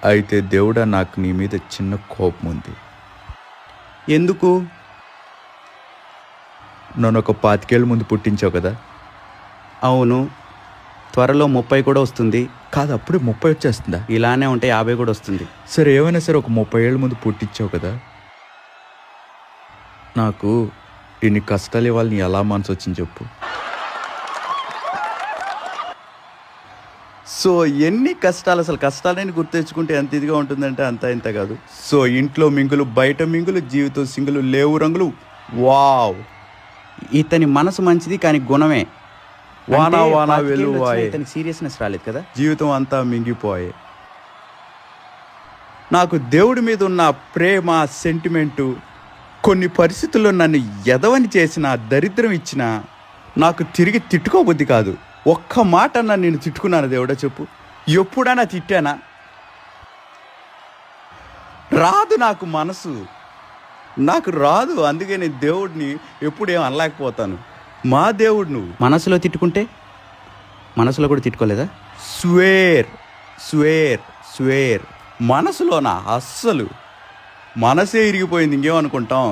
అయితే దేవుడా, నాకు నీ మీద చిన్న కోపం ఉంది. ఎందుకు? నన్ను ఒక 25 ఏళ్ళ ముందు పుట్టించావు కదా. అవును, త్వరలో 30 కూడా వస్తుంది. కాదు, అప్పుడే 30 వచ్చేస్తుందా? ఇలానే ఉంటే 50 కూడా వస్తుంది. సరే, ఏమైనా సరే ఒక 30 ఏళ్ళ ముందు పుట్టించావు కదా. నాకు ఇన్ని కష్టాలు ఇవ్వాలని ఎలా మనసు వచ్చింది చెప్పు. సో ఎన్ని కష్టాలు, అసలు కష్టాలని గుర్తు తెచ్చుకుంటే ఎంత ఇదిగా ఉంటుందంటే అంత ఇంత కాదు. సో ఇంట్లో మింగులు, బయట మింగులు, జీవితం సింగులు, లేవు రంగులు. వావ్, ఇతని మనసు మంచిది కానీ గుణమే. వాన అంటే వాన 25 ఏళ్ళు వచ్చినా వెలువాయే. ఇతనికి సీరియస్నెస్ రాలేదు కదా. జీవితం అంతా మింగిపోయే. నాకు దేవుడి మీద ఉన్న ప్రేమ, సెంటిమెంటు, కొన్ని పరిస్థితుల్లో నన్ను ఎదవని చేసిన, దరిద్రం ఇచ్చిన, నాకు తిరిగి తిట్టుకోబుద్ధి కాదు. ఒక్క మాట అన్నా నేను తిట్టుకున్నాను దేవుడా చెప్పు? ఎప్పుడైనా తిట్టానా? రాదు నాకు మనసు, నాకు రాదు. అందుకే నేను దేవుడిని ఎప్పుడు ఏం అనలేకపోతాను. మా దేవుడు నువ్వు. మనసులో తిట్టుకుంటే మనసులో కూడా తిట్టుకోలేదా? Swear swear swear. మనసులోనా? అస్సలు మనసే ఇరిగిపోయింది, ఇంకేమనుకుంటాం.